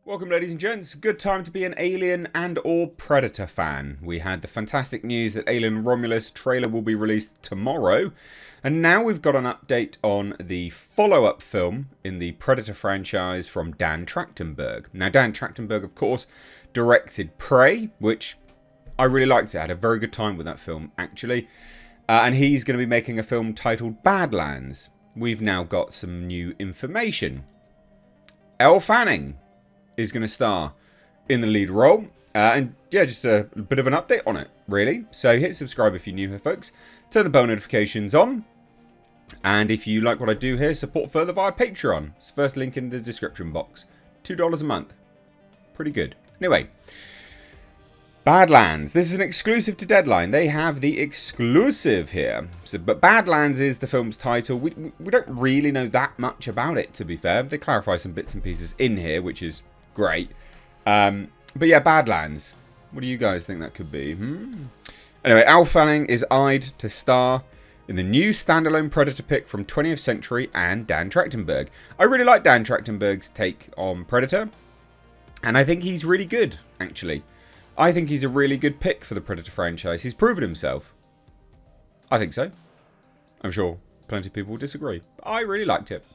Welcome, ladies and gents. Good time to be an Alien and or Predator fan. We had the fantastic news that Alien Romulus trailer will be released tomorrow. And now we've got an update on the follow-up film in the Predator franchise from Dan Tractenberg. Now, Dan Tractenberg, of course, directed Prey, which I really liked. I had a very good time with that film, actually. And he's going to be making a film titled Badlands. We've now got some new information. Elle is going to star in the lead role. And yeah, just a bit of an update on it, really. So hit subscribe if you're new here, folks. Turn the bell notifications on. And if you like what I do here, support further via Patreon. It's the first link in the description box. $2 a month. Pretty good. Anyway, Badlands. This is an exclusive to Deadline. They have the exclusive here. But Badlands is the film's title. We don't really know that much about it, to be fair. They clarify some bits and pieces in here, which is great. But yeah, Badlands. What do you guys think that could be? Anyway, Elle Fanning is eyed to star in the new standalone Predator pick from 20th Century and Dan Trachtenberg. I really like Dan Trachtenberg's take on Predator. And I think he's really good, actually. I think he's a really good pick for the Predator franchise. He's proven himself. I think so. I'm sure plenty of people will disagree. But I really liked it.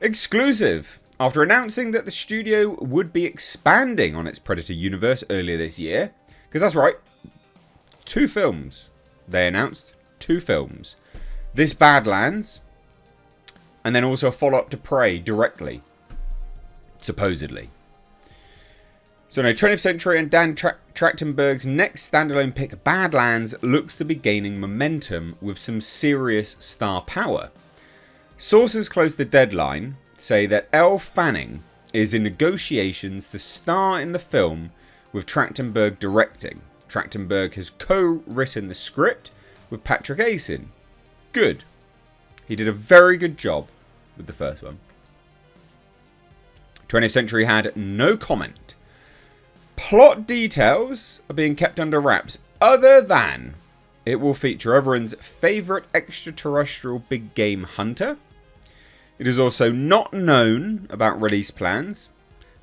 Exclusive. After announcing that the studio would be expanding on its Predator universe earlier this year. Because that's right. 2 films. They announced 2 films. This Badlands. And then also a follow-up to Prey directly. Supposedly. So no, 20th Century and Dan Trachtenberg's next standalone pick, Badlands, looks to be gaining momentum with some serious star power. Sources close to Deadline say that Elle Fanning is in negotiations to star in the film with Trachtenberg directing. Trachtenberg has co-written the script with Patrick Asin. Good. He did a very good job with the first one. 20th Century had no comment. Plot details are being kept under wraps, other than it will feature everyone's favourite extraterrestrial big game hunter. It is also not known about release plans,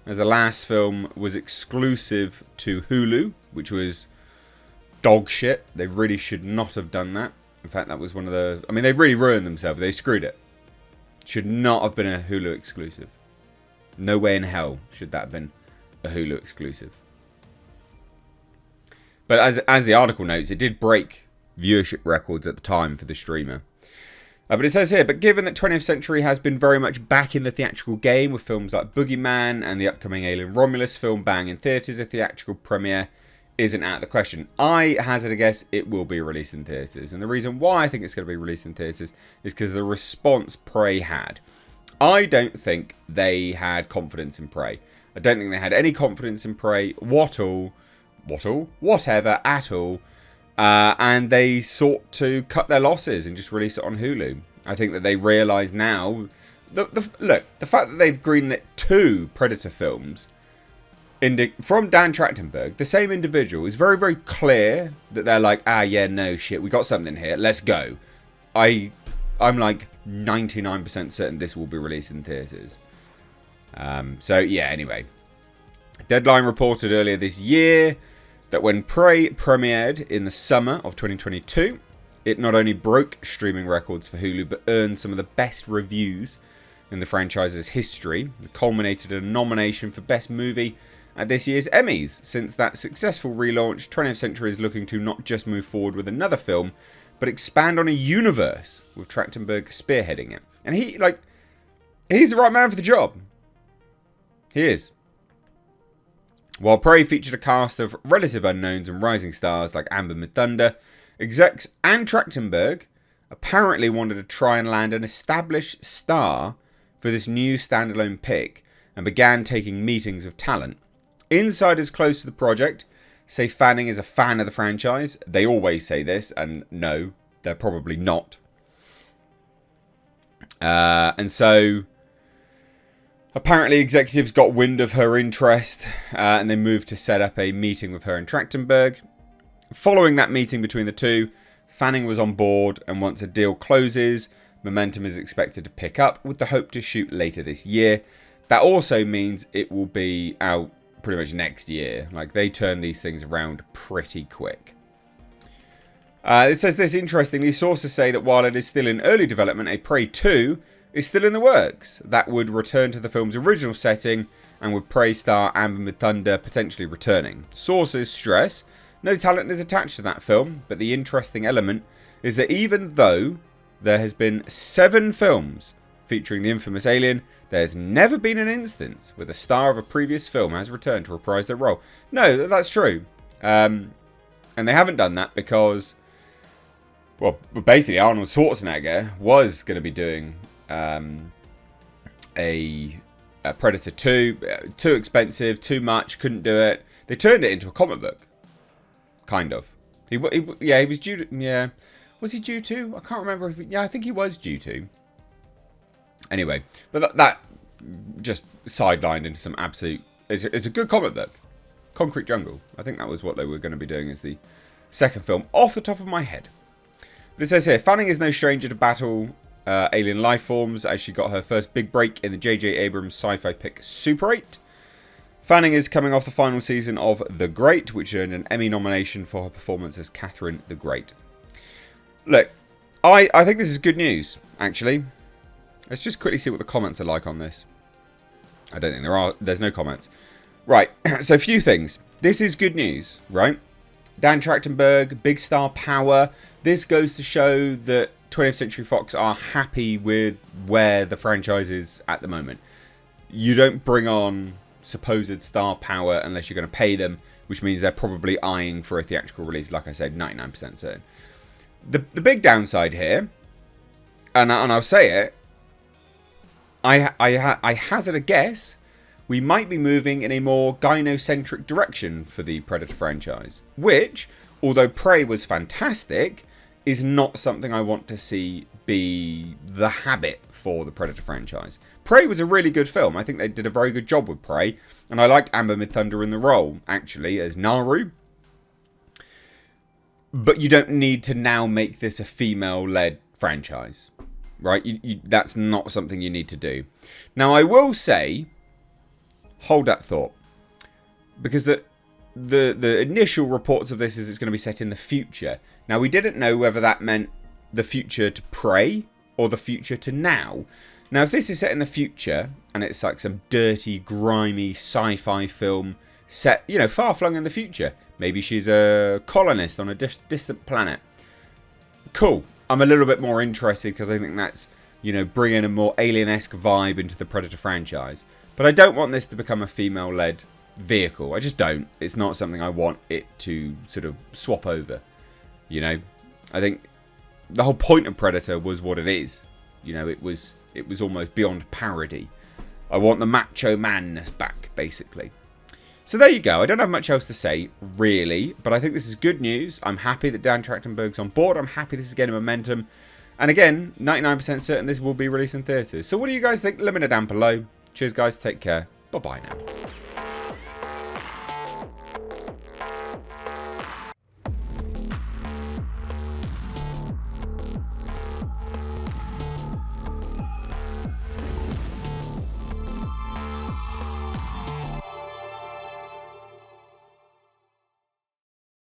as the last film was exclusive to Hulu, which was dog shit. They really should not have done that. In fact, that was one of the... I mean, they really ruined themselves. They screwed it. Should not have been a Hulu exclusive. No way in hell should that have been a Hulu exclusive. But as the article notes, it did break viewership records at the time for the streamer. But it says here, but given that 20th Century has been very much back in the theatrical game with films like Boogeyman and the upcoming Alien Romulus film bang in theatres, a theatrical premiere isn't out of the question. I hazard a guess it will be released in theatres. And the reason why I think it's going to be released in theatres is because of the response Prey had. I don't think they had confidence in Prey. I don't think they had any confidence in Prey, whatever, at all. And they sought to cut their losses and just release it on Hulu. I think that they realise now... Look, the fact that they've greenlit 2 Predator films from Dan Trachtenberg, the same individual, is very, very clear that they're like, yeah, no, shit, we got something here, let's go. I'm like 99% certain this will be released in theatres. So, yeah, anyway. Deadline reported earlier this year that when Prey premiered in the summer of 2022, it not only broke streaming records for Hulu, but earned some of the best reviews in the franchise's history. It culminated in a nomination for Best Movie at this year's Emmys. Since that successful relaunch, 20th Century is looking to not just move forward with another film, but expand on a universe, with Trachtenberg spearheading it. And he's the right man for the job. He is. While Prey featured a cast of relative unknowns and rising stars like Amber Midthunder, execs and Trachtenberg apparently wanted to try and land an established star for this new standalone pick and began taking meetings with talent. Insiders close to the project say Fanning is a fan of the franchise. They always say this, and no, they're probably not. And so... apparently executives got wind of her interest and they moved to set up a meeting with her and Trachtenberg. Following that meeting between the two, Fanning was on board, and once a deal closes, momentum is expected to pick up with the hope to shoot later this year. that also means it will be out pretty much next year. Like, they turn these things around pretty quick. It says this, interestingly, sources say that while it is still in early development, a Prey 2 is still in the works. That would return to the film's original setting, and with Prey star Amber Thunder potentially returning. Sources stress no talent is attached to that film, but the interesting element is that even though there has been 7 films featuring the infamous alien, there has never been an instance where the star of a previous film has returned to reprise their role. No, that's true. And they haven't done that because, well, basically Arnold Schwarzenegger was going to be doing a Predator 2. Too expensive, too much, couldn't do it. They turned it into a comic book. Kind of. He was due to... Yeah. Was he due to? I can't remember. Yeah, I think he was due to. Anyway, but that just sidelined into some absolute... It's a good comic book. Concrete Jungle. I think that was what they were going to be doing as the second film, off the top of my head. But it says here, Fanning is no stranger to battle alien life forms, as she got her first big break in the J.J. Abrams sci-fi pick Super 8. Fanning is coming off the final season of The Great, which earned an Emmy nomination for her performance as Catherine the Great. Look, I think this is good news, actually. Let's just quickly see what the comments are like on this. I don't think there's no comments. Right, so a few things. This is good news, right? Dan Tractenberg, big star power. This goes to show that 20th Century Fox are happy with where the franchise is at the moment. You don't bring on supposed star power unless you're going to pay them, which means they're probably eyeing for a theatrical release, like I said, 99% certain. The big downside here, and I'll say it, I hazard a guess, we might be moving in a more gynocentric direction for the Predator franchise, which, although Prey was fantastic, is not something I want to see be the habit for the Predator franchise. Prey was a really good film. I think they did a very good job with Prey, and I liked Amber Midthunder in the role, actually, as Naru. But you don't need to now make this a female-led franchise, right? That's not something you need to do. Now, I will say, hold that thought, because the initial reports of this is it's going to be set in the future. Now, we didn't know whether that meant the future to Prey or the future to now. Now, if this is set in the future and it's like some dirty, grimy sci-fi film set, you know, far-flung in the future, maybe she's a colonist on a distant planet. Cool. I'm a little bit more interested because I think that's, you know, bringing a more alien-esque vibe into the Predator franchise. But I don't want this to become a female-led vehicle. I just don't. It's not something I want it to sort of swap over. You know, I think the whole point of Predator was what it is. You know, it was almost beyond parody. I want the macho manness back, basically. So there you go. I don't have much else to say, really, but I think this is good news. I'm happy that Dan Trachtenberg's on board. I'm happy this is getting momentum. And again, 99% certain this will be released in theatres. So what do you guys think? Let me know down below. Cheers, guys. Take care. Bye-bye now.